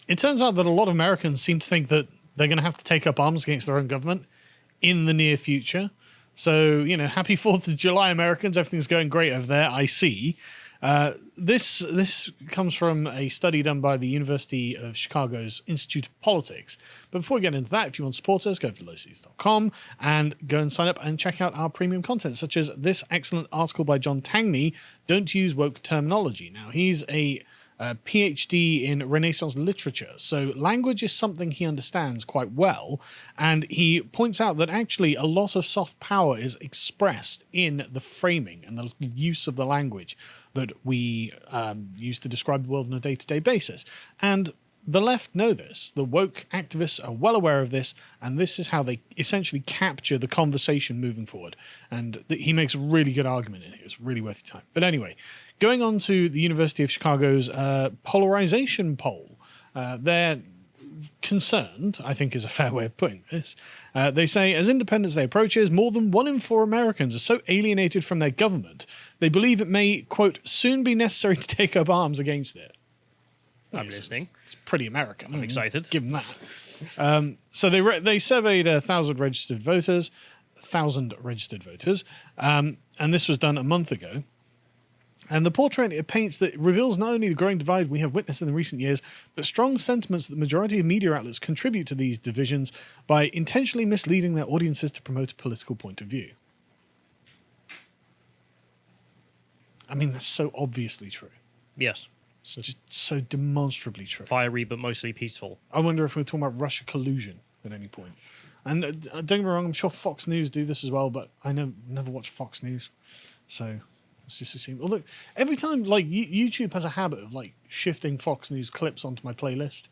it turns out that a lot of Americans seem to think that they're going to have to take up arms against their own government in the near future. So, happy 4th of July, Americans. Everything's going great over there, I see. This comes from a study done by the University of Chicago's Institute of Politics. But before we get into that, if you want to support us, go to lotus.com and go and sign up and check out our premium content, such as this excellent article by John Tangney, Don't Use Woke Terminology. Now, he's a PhD in Renaissance literature, so language is something he understands quite well, and he points out that actually a lot of soft power is expressed in the framing and the use of the language that we use to describe the world on a day-to-day basis. And the left know this. The woke activists are well aware of this, and this is how they essentially capture the conversation moving forward. And he makes a really good argument in it. It's really worth your time. But anyway, going on to the University of Chicago's polarization poll, they're concerned, I think is a fair way of putting this. They say, as Independence Day approaches, more than 1 in 4 Americans are so alienated from their government, they believe it may, quote, soon be necessary to take up arms against it. I'm listening. It's pretty American. I'm excited. Give them that. So they surveyed 1,000 registered voters, and this was done a month ago. And the portrait it paints that reveals not only the growing divide we have witnessed in the recent years, but strong sentiments that the majority of media outlets contribute to these divisions by intentionally misleading their audiences to promote a political point of view. I mean, that's so obviously true. Yes. It's just so demonstrably true. Fiery, but mostly peaceful. I wonder if we're talking about Russia collusion at any point. And don't get me wrong, I'm sure Fox News do this as well, but I never watch Fox News. So it's just assume. Although every time, like, YouTube has a habit of, like, shifting Fox News clips onto my playlist.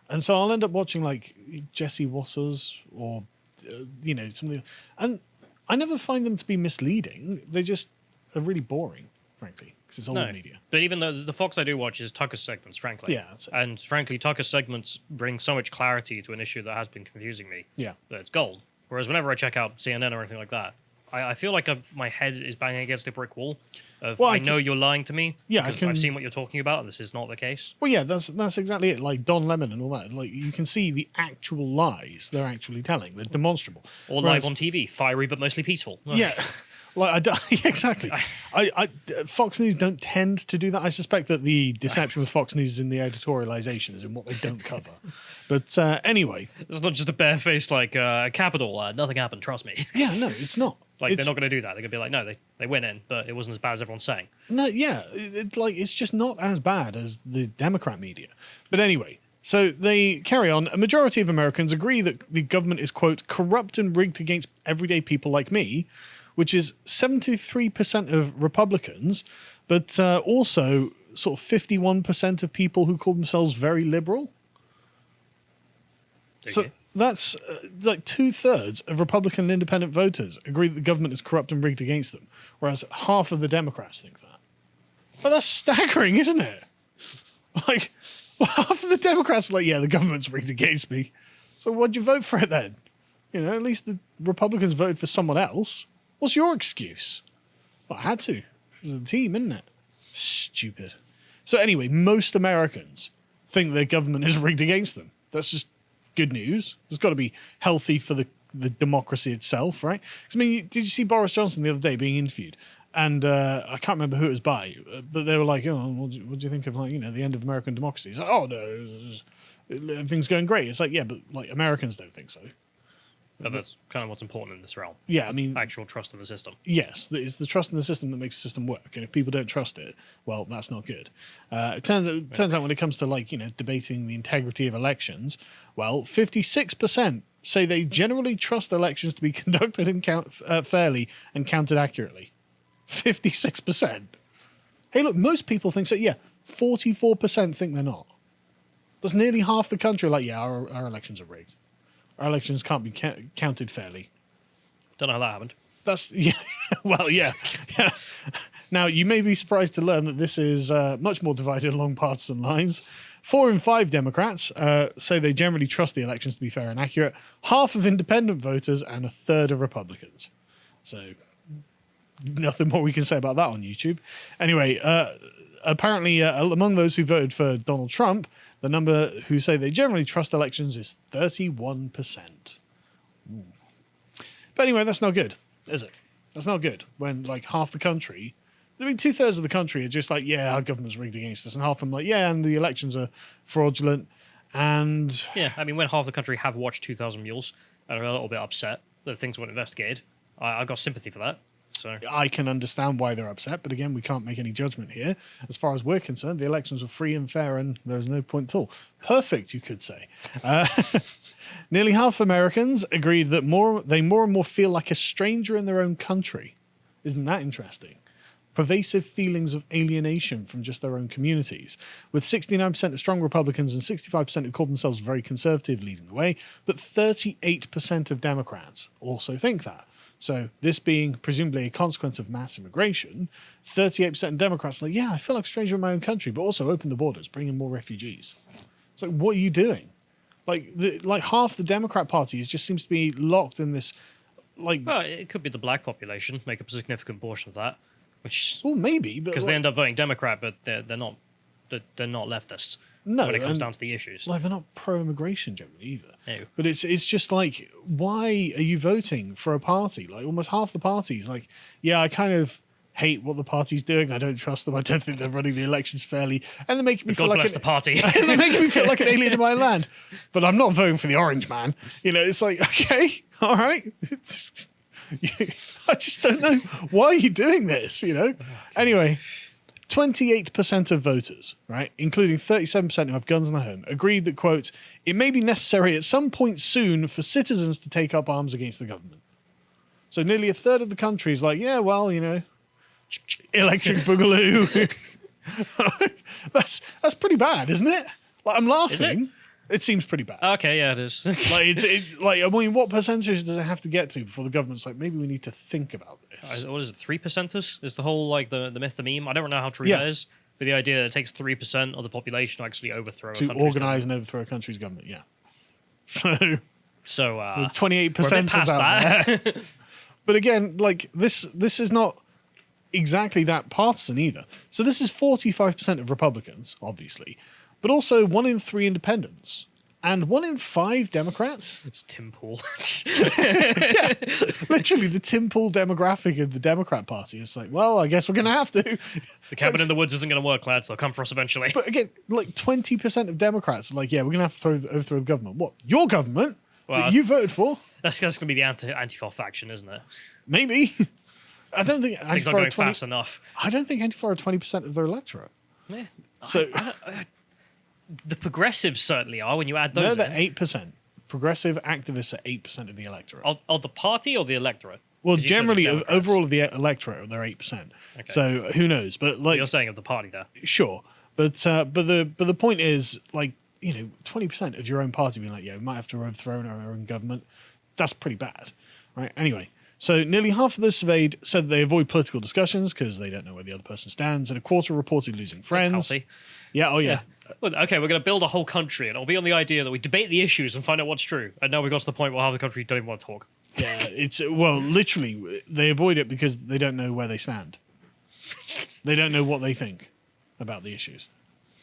And so I'll end up watching, like, Jesse Waters or, something. And I never find them to be misleading. They just are really boring, frankly. It's old media. But even though the Fox I do watch is Tucker's segments, frankly. Yeah, that's it. And frankly, Tucker's segments bring so much clarity to an issue that has been confusing me. Yeah. That it's gold. Whereas whenever I check out CNN or anything like that, I feel like my head is banging against a brick wall. I know you're lying to me. Yeah, because I've seen what you're talking about, and this is not the case. Well, yeah, that's exactly it. Like Don Lemon and all that. Like, you can see the actual lies they're actually telling. They're demonstrable. Or live on TV, fiery but mostly peaceful. Yeah. Like exactly. Fox News don't tend to do that. I suspect that the deception with Fox News is in the editorialization, is in what they don't cover. But anyway, it's not just a barefaced capital. Nothing happened. Trust me. Yeah, no, it's not. They're not going to do that. They're going to be like, no, they went in, but it wasn't as bad as everyone's saying. No, yeah, it's just not as bad as the Democrat media. But anyway. So they carry on. A majority of Americans agree that the government is, quote, corrupt and rigged against everyday people like me, which is 73% of Republicans, but also sort of 51% of people who call themselves very liberal. So that's like 2/3 of Republican and independent voters agree that the government is corrupt and rigged against them, whereas half of the Democrats think that. But that's staggering, isn't it? Like, well, half of the Democrats are like, yeah, the government's rigged against me. So why'd you vote for it then? At least the Republicans voted for someone else. What's your excuse? Well, I had to. It was the team, isn't it? Stupid. So anyway, most Americans think their government is rigged against them. That's just good news. It's got to be healthy for the democracy itself, right? Because, I mean, did you see Boris Johnson the other day being interviewed? And I can't remember who it was by, but they were like, oh, what do you think of, the end of American democracy? It's like, oh, no, everything's going great. It's like, yeah, but, Americans don't think so. But that's kind of what's important in this realm. Yeah, I mean... actual trust in the system. Yes, it's the trust in the system that makes the system work. And if people don't trust it, well, that's not good. It turns out when it comes to, debating the integrity of elections, well, 56% say they generally trust elections to be conducted and fairly and counted accurately. 56%. Hey, look, most people think so. Yeah, 44% think they're not. That's nearly half the country our elections are rigged. Our elections can't be counted fairly. Don't know how that happened. That's, yeah, well, yeah. Now, you may be surprised to learn that this is much more divided along partisan lines. 4 in 5 Democrats say they generally trust the elections to be fair and accurate. Half of independent voters and 1/3 of Republicans. So, nothing more we can say about that on YouTube. Anyway, apparently, among those who voted for Donald Trump, The number who say they generally trust elections is 31%. Ooh. But anyway, that's not good, is it? That's not good when like half the country, I mean, 2/3 of the country are just like, yeah, our government's rigged against us, and half of them like, yeah, and the elections are fraudulent. And yeah, I mean, when half the country have watched 2,000 Mules and are a little bit upset that things weren't investigated, I got sympathy for that. So I can understand why they're upset, but again, we can't make any judgment here. As far as we're concerned, the elections were free and fair, and there was no point at all. Perfect, you could say. Nearly half Americans agreed that they more and more feel like a stranger in their own country. Isn't that interesting? Pervasive feelings of alienation from just their own communities, with 69% of strong Republicans and 65% who call themselves very conservative leading the way, but 38% of Democrats also think that. So this being presumably a consequence of mass immigration, 38% of Democrats are like, yeah, I feel like a stranger in my own country, but also open the borders, bring in more refugees. It's like, what are you doing? Like half the Democrat Party just seems to be locked in this, like... Well, it could be the black population, make up a significant portion of that. Which, well, maybe, but because they end up voting Democrat, but they're not leftists. No, when it comes down to the issues, like they're not pro-immigration generally either. No. But it's just like, why are you voting for a party? Like almost half the parties, like, yeah, I kind of hate what the party's doing. I don't trust them. I don't think they're running the elections fairly, and they're making me feel God like bless the party. and they're making me feel like an alien in my land. But I'm not voting for the orange man. You know, it's like, okay, all right. I just don't know why are you doing this, you know? Anyway, 28% of voters, right, including 37% who have guns in their home, agreed that, quote, it may be necessary at some point soon for citizens to take up arms against the government. So nearly a third of the country is like, yeah, well, you know, electric boogaloo. That's pretty bad, isn't it? Like, I'm laughing. Is it? It seems pretty bad. Okay, yeah, it is. Like I mean, what percentage does it have to get to before the government's like, maybe we need to think about this? What is it? 3%ers is the whole like the myth, the meme. I don't know how true Yeah. that is, but the idea that it takes 3% of the population to actually overthrow a To country's organise and overthrow a country's government, yeah. So So 28% past is out that. there. But again, like this is not exactly that partisan either. So this is 45% of Republicans, obviously, but also 1 in 3 independents and 1 in 5 Democrats. It's Tim Pool. Yeah, literally the Tim Pool demographic of the Democrat Party. It's like, well, I guess we're going to have to. The cabin in the woods isn't going to work, lads. They'll come for us eventually. But again, like 20% of Democrats are like, yeah, we're going to have to overthrow the government. What? Your government that you voted for? That's going to be the Antifa faction, isn't it? Maybe. I don't think Things aren't going fast enough. I don't think Antifa are 20% of their electorate. Yeah. So The progressives certainly are when you add no, those they're in. 8%. Progressive activists are 8% of the electorate. Of the party or the electorate? Well, 'Cause you said generally, the Democrats. overall of the electorate, they're 8%. Okay. So who knows? But like, You're saying of the party there. sure. But the point is, like, you know, 20% of your own party being like, yeah, we might have to overthrow our own government. That's pretty bad, right? Anyway, so nearly half of those surveyed said they avoid political discussions because they don't know where the other person stands, and a quarter reported losing friends. That's healthy. Yeah, oh yeah. Well, okay, we're going to build a whole country, and it'll be on the idea that we debate the issues and find out what's true. And now we got to the point where half the country don't even want to talk. Yeah, it's well, literally, they avoid it because they don't know where they stand. They don't know what they think about the issues.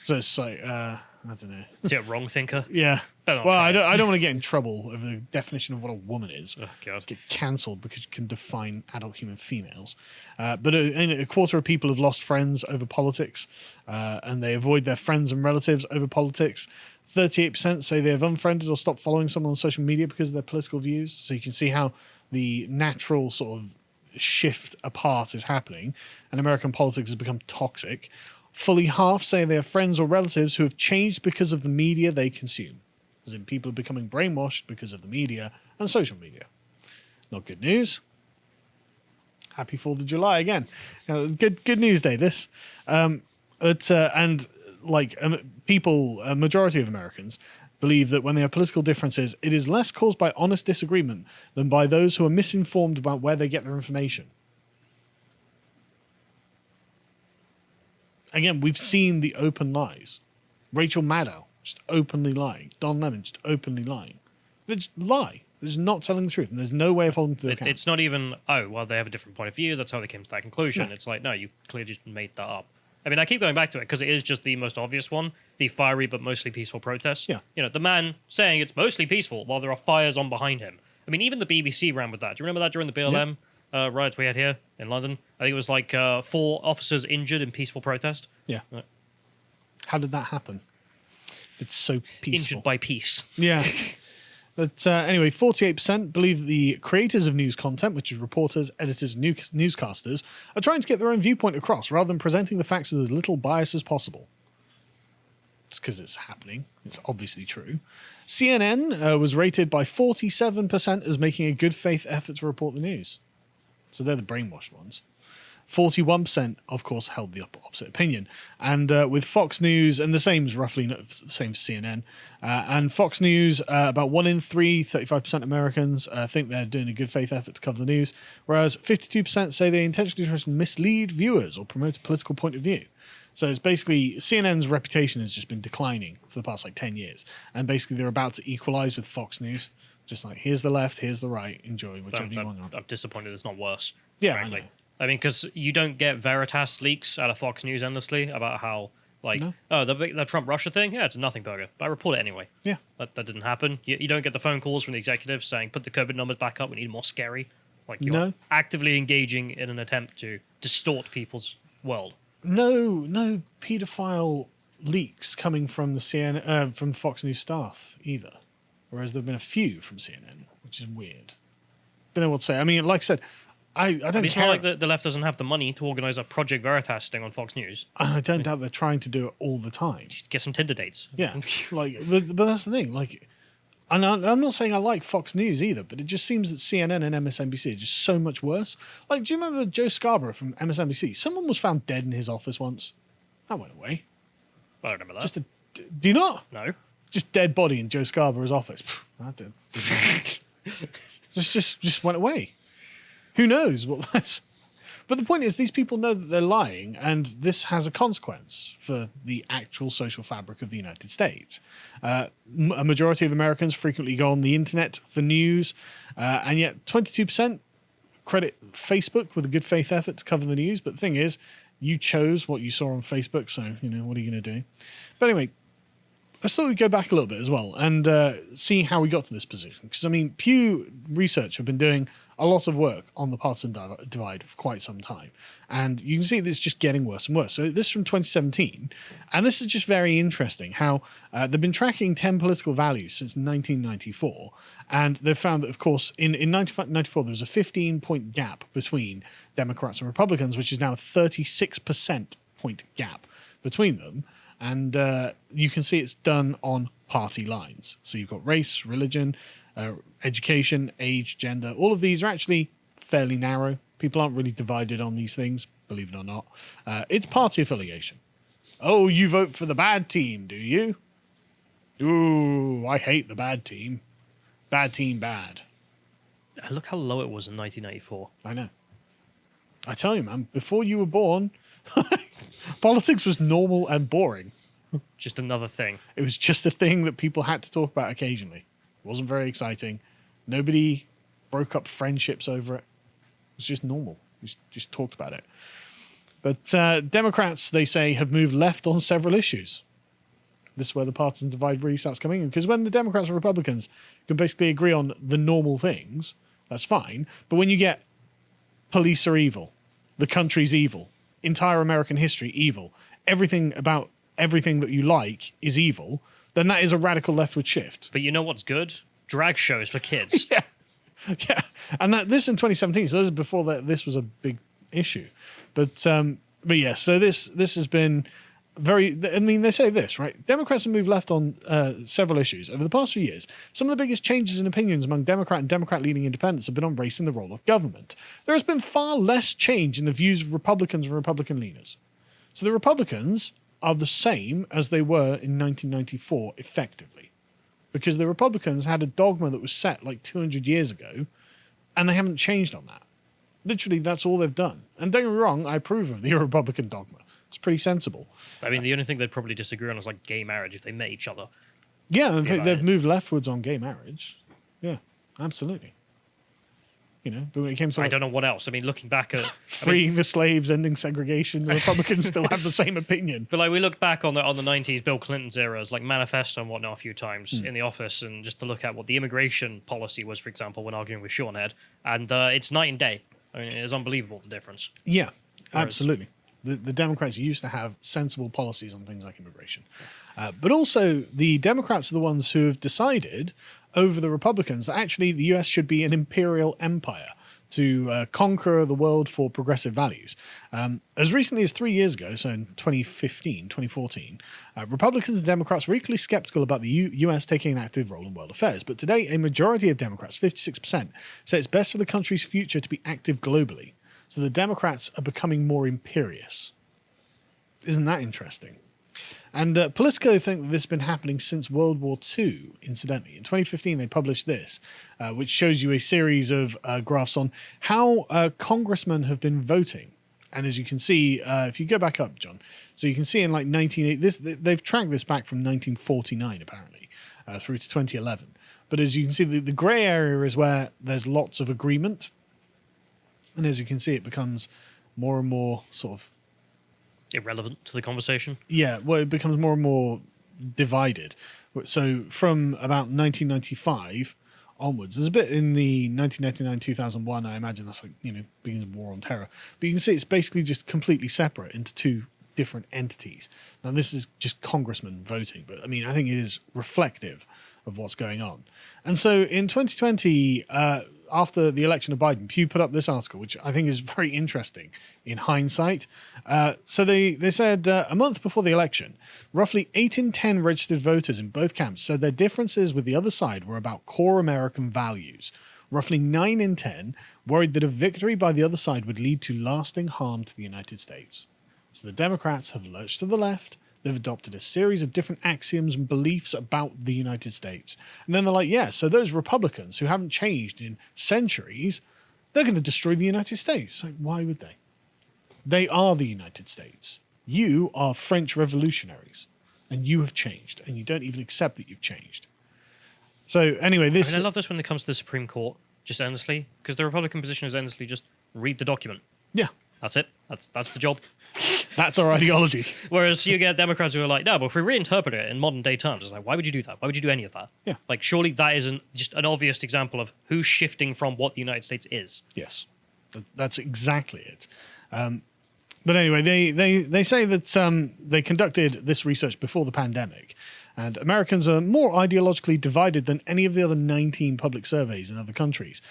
So it's like, I don't know. Is it a wrong thinker? Yeah. Better not Well, try I don't want to get in trouble over the definition of what a woman is. Oh, God. Get cancelled because you can define adult human females. But a quarter of people have lost friends over politics, and they avoid their friends and relatives over politics. 38% say they have unfriended or stopped following someone on social media because of their political views. So you can see how the natural sort of shift apart is happening, and American politics has become toxic. Fully half say they have friends or relatives who have changed because of the media they consume. As in, people are becoming brainwashed because of the media and social media. Not good news. Happy 4th of July again. Good news day, this. People, a majority of Americans, believe that when they have political differences, it is less caused by honest disagreement than by those who are misinformed about where they get their information. Again, we've seen the open lies. Rachel Maddow just openly lying. Don Lemon just openly lying. They just lie. They're just not telling the truth, and there's no way of holding to their account. It's not even, oh, well, they have a different point of view. That's how they came to that conclusion. No. It's like, no, you clearly just made that up. I mean, I keep going back to it because it is just the most obvious one, the fiery but mostly peaceful protest. Yeah. You know, the man saying it's mostly peaceful while there are fires on behind him. I mean, even the BBC ran with that. Do you remember that during the BLM riots we had here in London? I think it was like 4 officers injured in peaceful protest. Yeah. How did that happen? It's so peaceful. Injured by peace. Yeah. But anyway, 48% believe the creators of news content, which is reporters, editors, and newscasters, are trying to get their own viewpoint across rather than presenting the facts with as little bias as possible. It's because it's happening. It's obviously true. CNN was rated by 47% as making a good faith effort to report the news. So they're the brainwashed ones. 41%, of course, held the opposite opinion. And with Fox News, and the same is roughly the same for CNN, and Fox News, about 1 in 3, 35% Americans think they're doing a good faith effort to cover the news, whereas 52% say they intentionally try to mislead viewers or promote a political point of view. So it's basically CNN's reputation has just been declining for the past 10 years. And basically they're about to equalize with Fox News. Just like, here's the left, here's the right, enjoy whichever you want. I'm disappointed it's not worse. Yeah, frankly. I mean, because you don't get Veritas leaks out of Fox News endlessly about how, the Trump-Russia thing, it's a nothing burger. But I report it anyway. Yeah. That didn't happen. You don't get the phone calls from the executives saying, put the COVID numbers back up, we need more scary. Like, you're actively engaging in an attempt to distort people's world. No paedophile leaks coming from the from Fox News staff either. Whereas there have been a few from CNN, which is weird. Don't know what to say. I mean, like I said, I don't care. It's not like the left doesn't have the money to organize a Project Veritas thing on Fox News. And I don't doubt they're trying to do it all the time. Just get some Tinder dates. Yeah, but that's the thing. And I'm not saying I like Fox News either, but it just seems that CNN and MSNBC are just so much worse. Do you remember Joe Scarborough from MSNBC? Someone was found dead in his office once. That went away. I don't remember that. Do you not? No. Just dead body in Joe Scarborough's office. That did. just went away. Who knows what that's? But the point is, these people know that they're lying, and this has a consequence for the actual social fabric of the United States. A majority of Americans frequently go on the internet for news, and yet 22% credit Facebook with a good faith effort to cover the news. But the thing is, you chose what you saw on Facebook, so, what are you going to do? But anyway, let's sort of go back a little bit as well and see how we got to this position. Because, Pew Research have been doing a lot of work on the partisan divide for quite some time. And you can see that it's just getting worse and worse. So this is from 2017. And this is just very interesting how they've been tracking 10 political values since 1994. And they've found that, of course, in 1994, there was a 15-point gap between Democrats and Republicans, which is now a 36% point gap between them. And you can see it's done on party lines. So you've got race, religion, education, age, gender. All of these are actually fairly narrow. People aren't really divided on these things, believe it or not. It's party affiliation. Oh, you vote for the bad team, do you? Ooh, I hate the bad team. Bad team, bad. Look how low it was in 1994. I know. I tell you, man, before you were born, politics was normal and boring. Just another thing. It was just a thing that people had to talk about occasionally. It wasn't very exciting. Nobody broke up friendships over it. It was just normal. We just talked about it. But Democrats, they say, have moved left on several issues. This is where the partisan divide really starts coming in. Because when the Democrats and Republicans can basically agree on the normal things, that's fine. But when you get police are evil, the country's evil, entire American history evil, everything about everything that you like is evil, then that is a radical leftward shift. But you know what's good? Drag shows for kids. Yeah. And this in 2017, so this is before this was a big issue. But yeah, so this has been very, they say this, right? Democrats have moved left on several issues. Over the past few years, some of the biggest changes in opinions among Democrat and Democrat-leaning independents have been on race and the role of government. There has been far less change in the views of Republicans and Republican leaners. So the Republicans are the same as they were in 1994, effectively. Because the Republicans had a dogma that was set 200 years ago, and they haven't changed on that. Literally, that's all they've done. And don't get me wrong, I approve of the Republican dogma. It's pretty sensible. I mean, the only thing they'd probably disagree on is gay marriage if they met each other. Yeah, they've moved leftwards on gay marriage. Yeah, absolutely. but when it came to I don't know what else. I mean, looking back at freeing the slaves, ending segregation, the Republicans still have the same opinion. But like we look back on the 90s, Bill Clinton's eras, like manifesto and whatnot a few times in the office, and just to look at what the immigration policy was, for example, when arguing with Sean Head, and it's night and day. I mean, it is unbelievable the difference. Yeah, absolutely. The Democrats used to have sensible policies on things like immigration. But also, the Democrats are the ones who have decided over the Republicans that actually the US should be an imperial empire to conquer the world for progressive values. As recently as 3 years ago, so in 2014, Republicans and Democrats were equally skeptical about the US taking an active role in world affairs. But today, a majority of Democrats, 56%, say it's best for the country's future to be active globally. So the Democrats are becoming more imperious. Isn't that interesting? And Politico think that this has been happening since World War II, incidentally. In 2015, they published this, which shows you a series of graphs on how congressmen have been voting. And as you can see, if you go back up, John, so you can see in like 1980, they've tracked this back from 1949, apparently, through to 2011. But as you can see, the grey area is where there's lots of agreement. And as you can see, it becomes more and more sort of irrelevant to the conversation. Yeah, well, it becomes more and more divided. So from about 1995 onwards, there's a bit in the 1999-2001, I imagine that's like, beginning of War on Terror. But you can see it's basically just completely separate into two different entities. Now, this is just congressmen voting, but I mean, I think it is reflective of what's going on. And so in 2020, after the election of Biden, Pew put up this article, which I think is very interesting in hindsight. So they said a month before the election, roughly 8 in 10 registered voters in both camps said their differences with the other side were about core American values. Roughly 9 in 10 worried that a victory by the other side would lead to lasting harm to the United States. So the Democrats have lurched to the left. They've adopted a series of different axioms and beliefs about the United States. And then they're like, yeah, so those Republicans who haven't changed in centuries, they're going to destroy the United States. Like, why would they? They are the United States. You are French revolutionaries, and you have changed, and you don't even accept that you've changed. So anyway, I love this when it comes to the Supreme Court, just endlessly, because the Republican position is endlessly just read the document. Yeah. That's it. That's the job. That's our ideology. Whereas you get Democrats who are like, no, but if we reinterpret it in modern day terms, it's like, why would you do that? Why would you do any of that? Yeah. Like, surely that isn't just an obvious example of who's shifting from what the United States is. Yes, that's exactly it. But anyway, they say that they conducted this research before the pandemic, and Americans are more ideologically divided than any of the other 19 public surveys in other countries.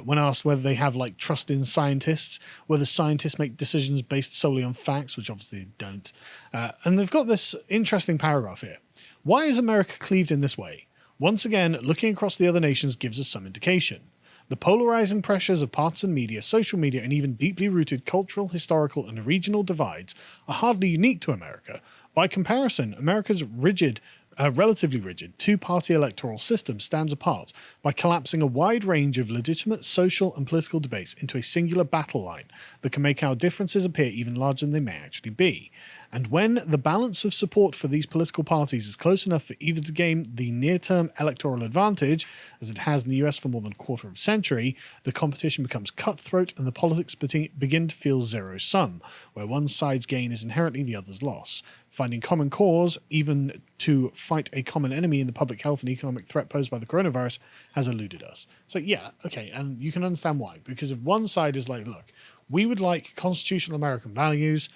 When asked whether they have like trust in scientists, whether scientists make decisions based solely on facts, which obviously they don't. And they've got this interesting paragraph here. Why is America cleaved in this way? Once again, looking across the other nations gives us some indication. The polarizing pressures of partisan media, social media, and even deeply rooted cultural, historical, and regional divides are hardly unique to America. By comparison, America's relatively rigid two-party electoral system stands apart by collapsing a wide range of legitimate social and political debates into a singular battle line that can make our differences appear even larger than they may actually be. And when the balance of support for these political parties is close enough for either to gain the near-term electoral advantage, as it has in the US for more than a quarter of a century, the competition becomes cutthroat and the politics begin to feel zero-sum, where one side's gain is inherently the other's loss. Finding common cause, even to fight a common enemy in the public health and economic threat posed by the coronavirus, has eluded us. So yeah, okay, and you can understand why. Because if one side is like, look, we would like constitutional American values,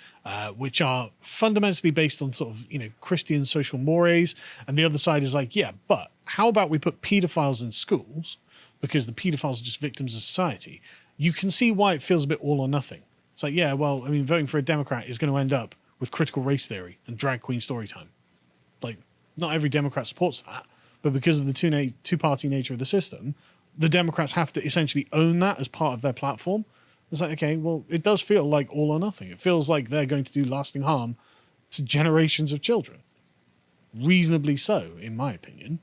which are fundamentally based on sort of, Christian social mores. And the other side is like, yeah, but how about we put pedophiles in schools? Because the pedophiles are just victims of society. You can see why it feels a bit all or nothing. It's like, yeah, well, I mean, voting for a Democrat is going to end up with critical race theory and drag queen story time. Like, not every Democrat supports that. But because of the two-party nature of the system, the Democrats have to essentially own that as part of their platform. It's like, okay, well, it does feel like all or nothing. It feels like they're going to do lasting harm to generations of children. Reasonably so, in my opinion.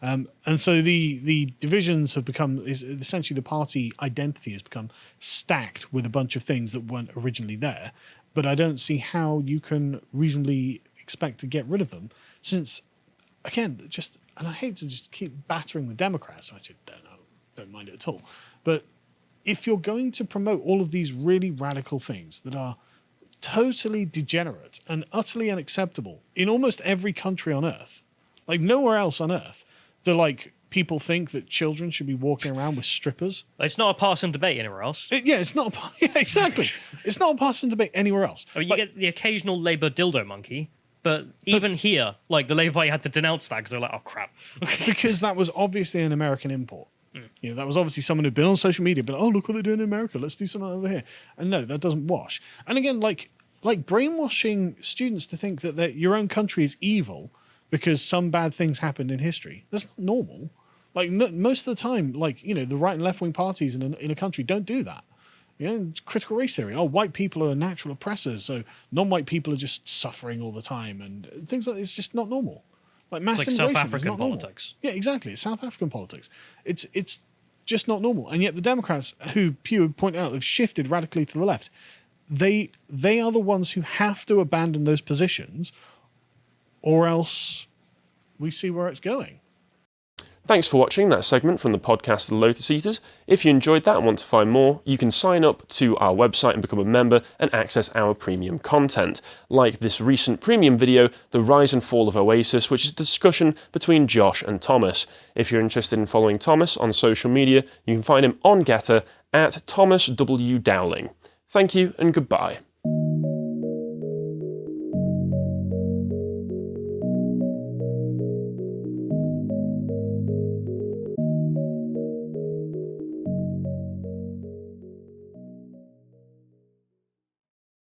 And so the divisions have become, essentially the party identity has become stacked with a bunch of things that weren't originally there. But I don't see how you can reasonably expect to get rid of them since, again, and I hate to just keep battering the Democrats, which I don't mind it at all, but if you're going to promote all of these really radical things that are totally degenerate and utterly unacceptable in almost every country on Earth, like nowhere else on Earth, do like people think that children should be walking around with strippers. It's not a partisan debate anywhere else. It's not. Yeah, exactly. It's not a partisan debate anywhere else. I mean, you get the occasional Labour dildo monkey, but even here, like the Labour Party had to denounce that because they're like, oh crap, because that was obviously an American import. You know, that was obviously someone who'd been on social media, but oh, look what they're doing in America. Let's do something over here. And no, that doesn't wash. And again, like brainwashing students to think that your own country is evil because some bad things happened in history. That's not normal. Like most of the time, like, you know, the right and left wing parties in a country don't do that. You know, critical race theory. Oh, white people are natural oppressors, so non-white people are just suffering all the time, and things like it's just not normal. Like mass it's like immigration South is African not normal. politics. Yeah, exactly. It's South African politics. It's just not normal. And yet the Democrats, who Pew point out have shifted radically to the left, they are the ones who have to abandon those positions, or else we see where it's going. Thanks for watching that segment from the podcast The Lotus Eaters. If you enjoyed that and want to find more, you can sign up to our website and become a member and access our premium content, like this recent premium video, The Rise and Fall of Oasis, which is a discussion between Josh and Thomas. If you're interested in following Thomas on social media, you can find him on Getter at Thomas W. Dowling. Thank you and goodbye.